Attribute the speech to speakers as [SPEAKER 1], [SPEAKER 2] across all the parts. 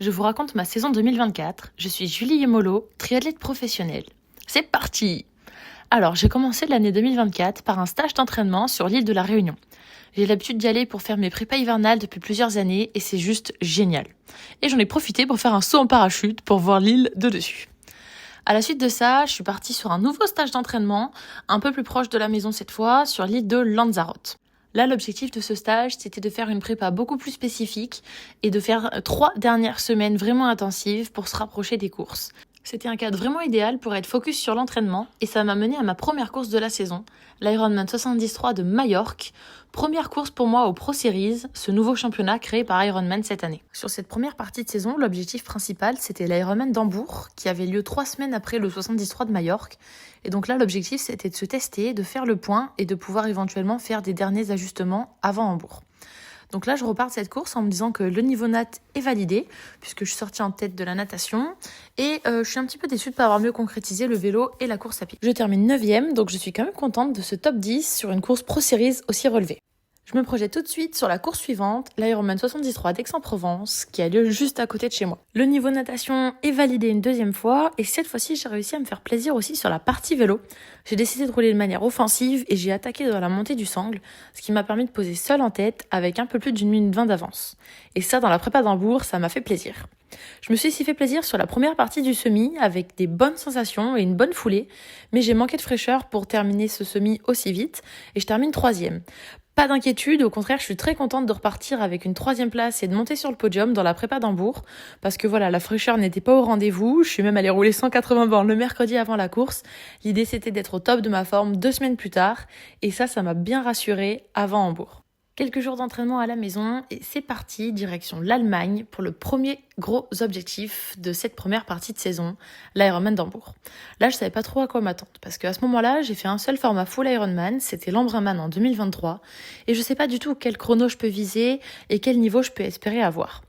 [SPEAKER 1] Je vous raconte ma saison 2024. Je suis Julie Yemolo, triathlète professionnelle. C'est parti! Alors, j'ai commencé l'année 2024 par un stage d'entraînement sur l'île de la Réunion. J'ai l'habitude d'y aller pour faire mes prépas hivernales depuis plusieurs années et c'est juste génial. Et j'en ai profité pour faire un saut en parachute pour voir l'île de dessus. À la suite de ça, je suis partie sur un nouveau stage d'entraînement, un peu plus proche de la maison cette fois, sur l'île de Lanzarote. Là, l'objectif de ce stage, c'était de faire une prépa beaucoup plus spécifique et de faire 3 dernières semaines vraiment intensives pour se rapprocher des courses. C'était un cadre vraiment idéal pour être focus sur l'entraînement et ça m'a mené à ma première course de la saison, l'Ironman 73 de Majorque. Première course pour moi au Pro Series, ce nouveau championnat créé par Ironman cette année. Sur cette première partie de saison, l'objectif principal, c'était l'Ironman d'Hambourg, qui avait lieu 3 semaines après le 73 de Majorque. Et donc là, l'objectif, c'était de se tester, de faire le point et de pouvoir éventuellement faire des derniers ajustements avant Hambourg. Donc là, je repars de cette course en me disant que le niveau nat est validé, puisque je suis sortie en tête de la natation, et je suis un petit peu déçue de ne pas avoir mieux concrétisé le vélo et la course à pied. Je termine 9e, donc je suis quand même contente de ce top 10 sur une course Pro Series aussi relevée. Je me projette tout de suite sur la course suivante, l'Ironman 73 d'Aix-en-Provence, qui a lieu juste à côté de chez moi. Le niveau natation est validé une deuxième fois, et cette fois-ci, j'ai réussi à me faire plaisir aussi sur la partie vélo. J'ai décidé de rouler de manière offensive et j'ai attaqué dans la montée du Sangle, ce qui m'a permis de poser seule en tête avec un peu plus d'une minute 20 d'avance. Et ça, dans la prépa d'Hambourg, ça m'a fait plaisir. Je me suis aussi fait plaisir sur la première partie du semi avec des bonnes sensations et une bonne foulée, mais j'ai manqué de fraîcheur pour terminer ce semi aussi vite, et je termine 3e. Pas d'inquiétude, au contraire, je suis très contente de repartir avec une 3e place et de monter sur le podium dans la prépa d'Hambourg, parce que voilà, la fraîcheur n'était pas au rendez-vous, je suis même allée rouler 180 bornes le mercredi avant la course. L'idée c'était d'être au top de ma forme 2 semaines plus tard, et ça m'a bien rassurée avant Hambourg. Quelques jours d'entraînement à la maison et c'est parti, direction l'Allemagne pour le premier gros objectif de cette première partie de saison, l'Ironman d'Hambourg. Là, je savais pas trop à quoi m'attendre parce qu'à ce moment-là, j'ai fait un seul format full Ironman, c'était l'Embrunman en 2023 et je sais pas du tout quel chrono je peux viser et quel niveau je peux espérer avoir.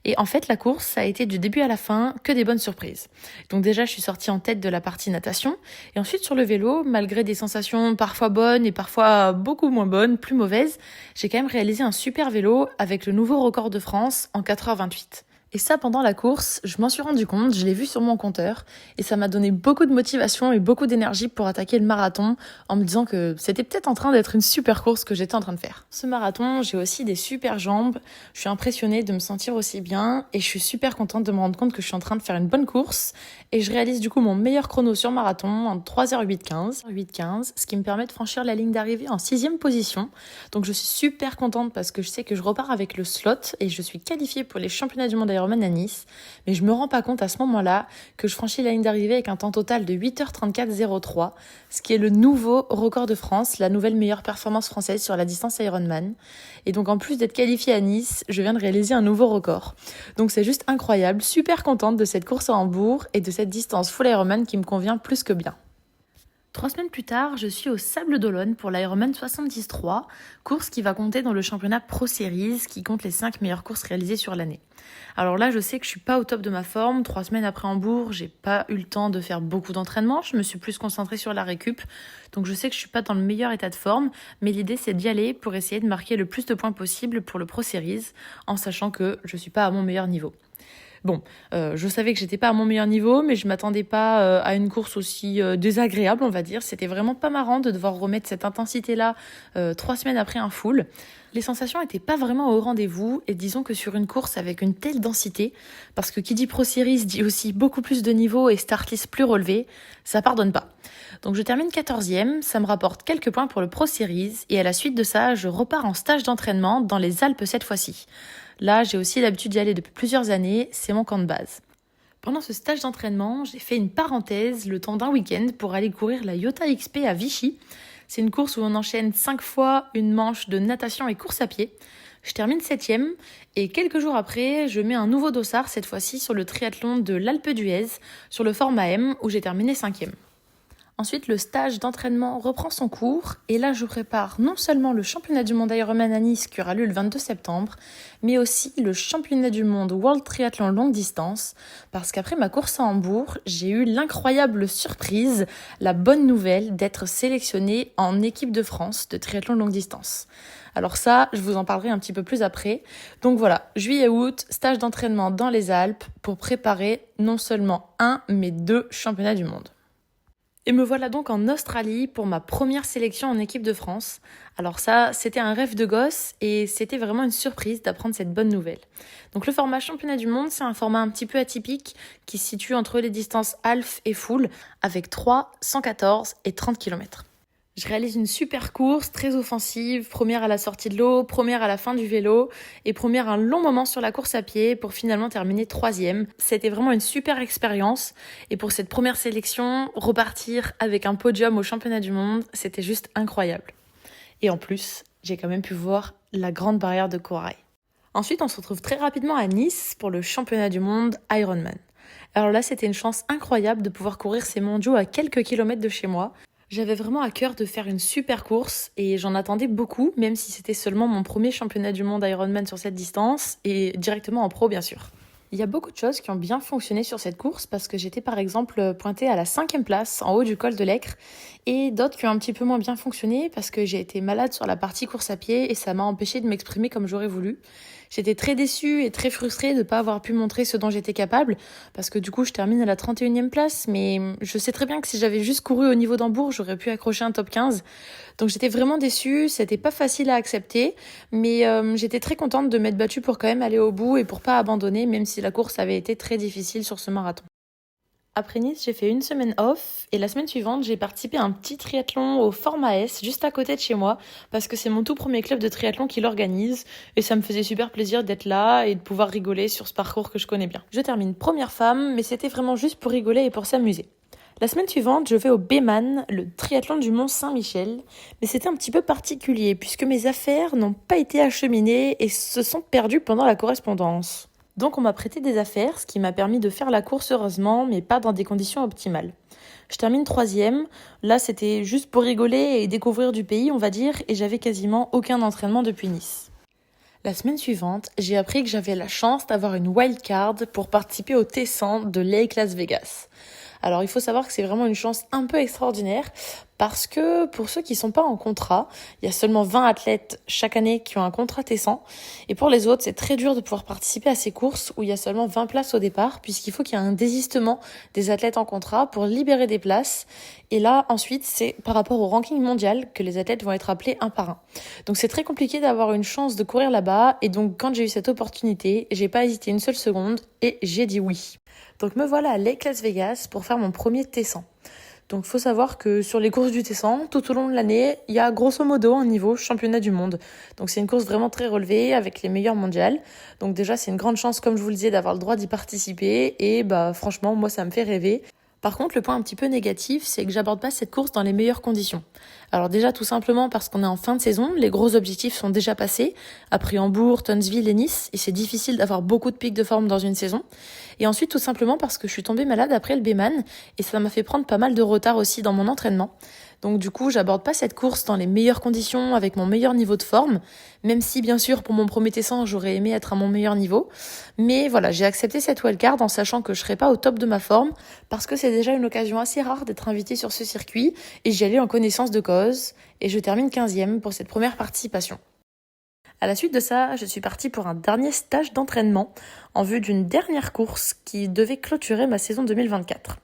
[SPEAKER 1] Et en fait, la course, ça a été du début à la fin que des bonnes surprises. Donc déjà, je suis sortie en tête de la partie natation. Et ensuite, sur le vélo, malgré des sensations parfois bonnes et parfois beaucoup moins bonnes, plus mauvaises, j'ai quand même réalisé un super vélo avec le nouveau record de France en 4h28. Et ça, pendant la course, je m'en suis rendu compte, je l'ai vu sur mon compteur, et ça m'a donné beaucoup de motivation et beaucoup d'énergie pour attaquer le marathon, en me disant que c'était peut-être en train d'être une super course que j'étais en train de faire. Ce marathon, j'ai aussi des super jambes, je suis impressionnée de me sentir aussi bien, et je suis super contente de me rendre compte que je suis en train de faire une bonne course, et je réalise du coup mon meilleur chrono sur marathon en 3h08-15, ce qui me permet de franchir la ligne d'arrivée en 6e position. Donc je suis super contente parce que je sais que je repars avec le slot, et je suis qualifiée pour les championnats du monde Ironman à Nice, mais je me rends pas compte à ce moment-là que je franchis la ligne d'arrivée avec un temps total de 8h34,03, ce qui est le nouveau record de France, la nouvelle meilleure performance française sur la distance Ironman. Et donc en plus d'être qualifiée à Nice, je viens de réaliser un nouveau record. Donc c'est juste incroyable, super contente de cette course à Hambourg et de cette distance full Ironman qui me convient plus que bien. 3 semaines plus tard, je suis au Sables d'Olonne pour l'Ironman 73, course qui va compter dans le championnat Pro Series qui compte les 5 meilleures courses réalisées sur l'année. Alors là, je sais que je suis pas au top de ma forme. 3 semaines après Hambourg, j'ai pas eu le temps de faire beaucoup d'entraînement. Je me suis plus concentrée sur la récup. Donc je sais que je suis pas dans le meilleur état de forme, mais l'idée c'est d'y aller pour essayer de marquer le plus de points possible pour le Pro Series, en sachant que je suis pas à mon meilleur niveau. Bon, je savais que j'étais pas à mon meilleur niveau, mais je m'attendais pas à une course aussi désagréable, on va dire. C'était vraiment pas marrant de devoir remettre cette intensité-là 3 semaines après un full. Les sensations étaient pas vraiment au rendez-vous, et disons que sur une course avec une telle densité, parce que qui dit Pro Series dit aussi beaucoup plus de niveaux et start list plus relevé, ça pardonne pas. Donc je termine 14e, ça me rapporte quelques points pour le Pro Series, et à la suite de ça, je repars en stage d'entraînement dans les Alpes cette fois-ci. Là, j'ai aussi l'habitude d'y aller depuis plusieurs années, c'est mon camp de base. Pendant ce stage d'entraînement, j'ai fait une parenthèse le temps d'un week-end pour aller courir la Iota XP à Vichy. C'est une course où on enchaîne 5 fois une manche de natation et course à pied. Je termine 7e et quelques jours après, je mets un nouveau dossard, cette fois-ci sur le triathlon de l'Alpe d'Huez, sur le format M où j'ai terminé 5e. Ensuite, le stage d'entraînement reprend son cours et là, je prépare non seulement le championnat du monde Ironman à Nice qui aura lieu le 22 septembre, mais aussi le championnat du monde World Triathlon longue distance parce qu'après ma course à Hambourg, j'ai eu l'incroyable surprise, la bonne nouvelle d'être sélectionnée en équipe de France de triathlon longue distance. Alors ça, je vous en parlerai un petit peu plus après. Donc voilà, juillet-août, stage d'entraînement dans les Alpes pour préparer non seulement un, mais 2 championnats du monde. Et me voilà donc en Australie pour ma première sélection en équipe de France. Alors ça, c'était un rêve de gosse et c'était vraiment une surprise d'apprendre cette bonne nouvelle. Donc le format championnat du monde, c'est un format un petit peu atypique qui se situe entre les distances half et full avec 3, 114 et 30 km. Je réalise une super course, très offensive, première à la sortie de l'eau, première à la fin du vélo et première un long moment sur la course à pied pour finalement terminer 3e. C'était vraiment une super expérience et pour cette première sélection, repartir avec un podium au championnat du monde, c'était juste incroyable. Et en plus, j'ai quand même pu voir la grande barrière de corail. Ensuite, on se retrouve très rapidement à Nice pour le championnat du monde Ironman. Alors là, c'était une chance incroyable de pouvoir courir ces mondiaux à quelques kilomètres de chez moi. J'avais vraiment à cœur de faire une super course et j'en attendais beaucoup, même si c'était seulement mon premier championnat du monde Ironman sur cette distance et directement en pro bien sûr. Il y a beaucoup de choses qui ont bien fonctionné sur cette course parce que j'étais par exemple pointée à la 5e place en haut du col de l'Aicre et d'autres qui ont un petit peu moins bien fonctionné parce que j'ai été malade sur la partie course à pied et ça m'a empêchée de m'exprimer comme j'aurais voulu. J'étais très déçue et très frustrée de ne pas avoir pu montrer ce dont j'étais capable parce que du coup je termine à la 31e place mais je sais très bien que si j'avais juste couru au niveau d'Hambourg j'aurais pu accrocher un top 15. Donc j'étais vraiment déçue, c'était pas facile à accepter mais j'étais très contente de m'être battue pour quand même aller au bout et pour pas abandonner même si la course avait été très difficile sur ce marathon. Après Nice, j'ai fait une semaine off et la semaine suivante, j'ai participé à un petit triathlon au format S, juste à côté de chez moi, parce que c'est mon tout premier club de triathlon qui l'organise et ça me faisait super plaisir d'être là et de pouvoir rigoler sur ce parcours que je connais bien. Je termine première femme, mais c'était vraiment juste pour rigoler et pour s'amuser. La semaine suivante, je vais au Béman, le triathlon du Mont Saint-Michel, mais c'était un petit peu particulier puisque mes affaires n'ont pas été acheminées et se sont perdues pendant la correspondance. Donc on m'a prêté des affaires, ce qui m'a permis de faire la course heureusement, mais pas dans des conditions optimales. Je termine 3e, là c'était juste pour rigoler et découvrir du pays on va dire, et j'avais quasiment aucun entraînement depuis Nice. La semaine suivante, j'ai appris que j'avais la chance d'avoir une wildcard pour participer au T100 de Lake Las Vegas. Alors il faut savoir que c'est vraiment une chance un peu extraordinaire parce que pour ceux qui ne sont pas en contrat, il y a seulement 20 athlètes chaque année qui ont un contrat T100 et pour les autres c'est très dur de pouvoir participer à ces courses où il y a seulement 20 places au départ puisqu'il faut qu'il y ait un désistement des athlètes en contrat pour libérer des places et là ensuite c'est par rapport au ranking mondial que les athlètes vont être appelés un par un. Donc c'est très compliqué d'avoir une chance de courir là-bas et donc quand j'ai eu cette opportunité, j'ai pas hésité une seule seconde et j'ai dit oui. Donc me voilà à Lake Las Vegas pour faire mon premier T100. Donc faut savoir que sur les courses du T100, tout au long de l'année, il y a grosso modo un niveau championnat du monde. Donc c'est une course vraiment très relevée avec les meilleurs mondiales. Donc déjà c'est une grande chance comme je vous le disais d'avoir le droit d'y participer et franchement moi ça me fait rêver. Par contre, le point un petit peu négatif, c'est que j'aborde pas cette course dans les meilleures conditions. Alors déjà, tout simplement parce qu'on est en fin de saison, les gros objectifs sont déjà passés, après Hambourg, Townsville et Nice, et c'est difficile d'avoir beaucoup de pics de forme dans une saison. Et ensuite, tout simplement parce que je suis tombée malade après le Béman, et ça m'a fait prendre pas mal de retard aussi dans mon entraînement. Donc du coup, j'aborde pas cette course dans les meilleures conditions, avec mon meilleur niveau de forme, même si bien sûr pour mon premier T100, j'aurais aimé être à mon meilleur niveau. Mais voilà, j'ai accepté cette wildcard en sachant que je serais pas au top de ma forme, parce que c'est déjà une occasion assez rare d'être invitée sur ce circuit, et j'y allais en connaissance de cause, et je termine 15e pour cette première participation. À la suite de ça, je suis partie pour un dernier stage d'entraînement en vue d'une dernière course qui devait clôturer ma saison 2024.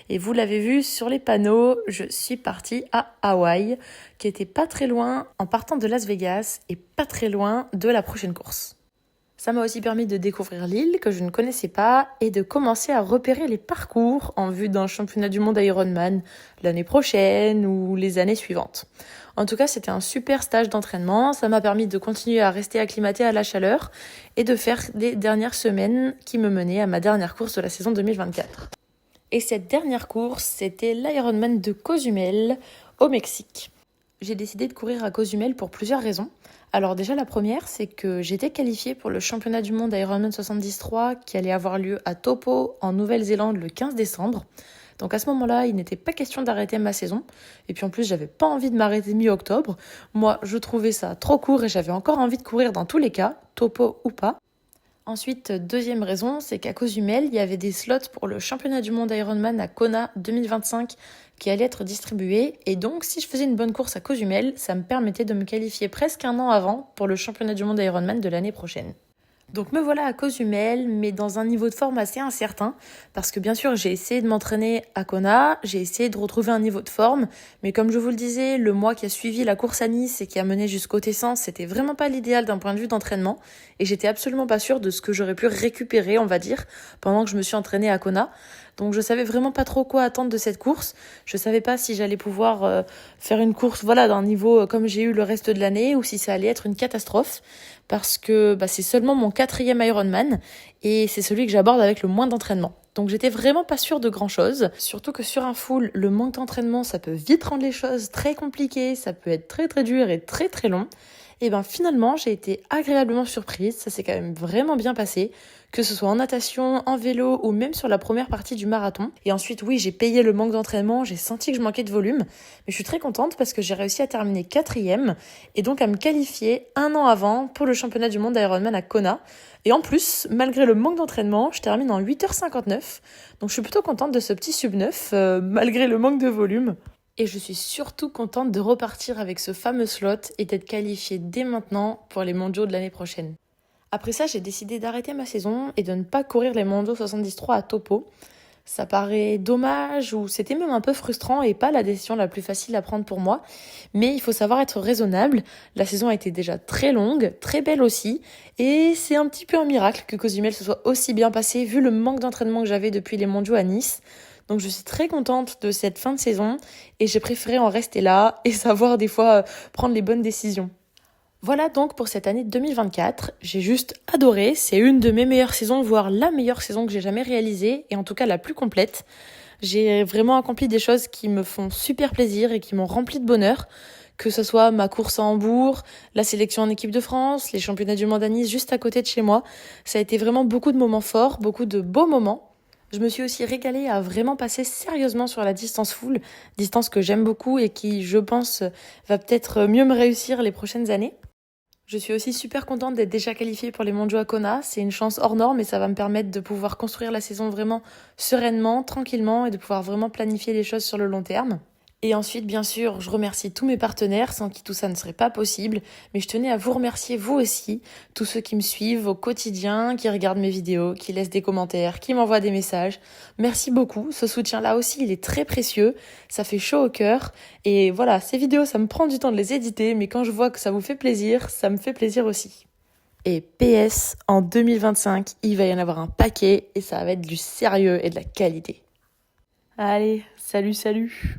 [SPEAKER 1] Et vous l'avez vu sur les panneaux, je suis partie à Hawaï, qui était pas très loin en partant de Las Vegas et pas très loin de la prochaine course. Ça m'a aussi permis de découvrir l'île que je ne connaissais pas et de commencer à repérer les parcours en vue d'un championnat du monde Ironman l'année prochaine ou les années suivantes. En tout cas, c'était un super stage d'entraînement. Ça m'a permis de continuer à rester acclimatée à la chaleur et de faire les dernières semaines qui me menaient à ma dernière course de la saison 2024. Et cette dernière course, c'était l'Ironman de Cozumel au Mexique. J'ai décidé de courir à Cozumel pour plusieurs raisons. Alors déjà la première, c'est que j'étais qualifiée pour le championnat du monde Ironman 73 qui allait avoir lieu à Taupo en Nouvelle-Zélande le 15 décembre. Donc à ce moment-là, il n'était pas question d'arrêter ma saison. Et puis en plus, j'avais pas envie de m'arrêter mi-octobre. Moi, je trouvais ça trop court et j'avais encore envie de courir dans tous les cas, topo ou pas. Ensuite, deuxième raison, c'est qu'à Cozumel, il y avait des slots pour le championnat du monde Ironman à Kona 2025 qui allaient être distribués. Et donc, si je faisais une bonne course à Cozumel, ça me permettait de me qualifier presque un an avant pour le championnat du monde Ironman de l'année prochaine. Donc me voilà à Cozumel, mais dans un niveau de forme assez incertain, parce que bien sûr j'ai essayé de m'entraîner à Kona, j'ai essayé de retrouver un niveau de forme, mais comme je vous le disais, le mois qui a suivi la course à Nice et qui a mené jusqu'au Tessin, c'était vraiment pas l'idéal d'un point de vue d'entraînement, et j'étais absolument pas sûre de ce que j'aurais pu récupérer, on va dire, pendant que je me suis entraînée à Kona. Donc je savais vraiment pas trop quoi attendre de cette course. Je savais pas si j'allais pouvoir faire une course d'un niveau comme j'ai eu le reste de l'année ou si ça allait être une catastrophe parce que c'est seulement mon 4e Ironman et c'est celui que j'aborde avec le moins d'entraînement. Donc j'étais vraiment pas sûre de grand chose, surtout que sur un full, le manque d'entraînement, ça peut vite rendre les choses très compliquées, ça peut être très très dur et très très long. Et finalement, j'ai été agréablement surprise, ça s'est quand même vraiment bien passé, que ce soit en natation, en vélo ou même sur la première partie du marathon. Et ensuite, oui, j'ai payé le manque d'entraînement, j'ai senti que je manquais de volume, mais je suis très contente parce que j'ai réussi à terminer 4e et donc à me qualifier un an avant pour le championnat du monde d'Ironman à Kona. Et en plus, malgré le manque d'entraînement, je termine en 8h59, donc je suis plutôt contente de ce petit sub 9, malgré le manque de volume. Et je suis surtout contente de repartir avec ce fameux slot et d'être qualifiée dès maintenant pour les mondiaux de l'année prochaine. Après ça, j'ai décidé d'arrêter ma saison et de ne pas courir les mondiaux 73 à Topo. Ça paraît dommage ou c'était même un peu frustrant et pas la décision la plus facile à prendre pour moi. Mais il faut savoir être raisonnable. La saison a été déjà très longue, très belle aussi. Et c'est un petit peu un miracle que Cozumel se soit aussi bien passé vu le manque d'entraînement que j'avais depuis les mondiaux à Nice. Donc je suis très contente de cette fin de saison et j'ai préféré en rester là et savoir des fois prendre les bonnes décisions. Voilà donc pour cette année 2024, j'ai juste adoré, c'est une de mes meilleures saisons, voire la meilleure saison que j'ai jamais réalisée et en tout cas la plus complète. J'ai vraiment accompli des choses qui me font super plaisir et qui m'ont rempli de bonheur, que ce soit ma course à Hambourg, la sélection en équipe de France, les championnats du monde à Nice juste à côté de chez moi. Ça a été vraiment beaucoup de moments forts, beaucoup de beaux moments. Je me suis aussi régalée à vraiment passer sérieusement sur la distance full, distance que j'aime beaucoup et qui, je pense, va peut-être mieux me réussir les prochaines années. Je suis aussi super contente d'être déjà qualifiée pour les mondiaux à Kona. C'est une chance hors norme et ça va me permettre de pouvoir construire la saison vraiment sereinement, tranquillement et de pouvoir vraiment planifier les choses sur le long terme. Et ensuite, bien sûr, je remercie tous mes partenaires sans qui tout ça ne serait pas possible. Mais je tenais à vous remercier vous aussi, tous ceux qui me suivent au quotidien, qui regardent mes vidéos, qui laissent des commentaires, qui m'envoient des messages. Merci beaucoup. Ce soutien-là aussi, il est très précieux. Ça fait chaud au cœur. Et voilà, ces vidéos, ça me prend du temps de les éditer, mais quand je vois que ça vous fait plaisir, ça me fait plaisir aussi. Et PS, en 2025, il va y en avoir un paquet et ça va être du sérieux et de la qualité. Allez, salut, salut!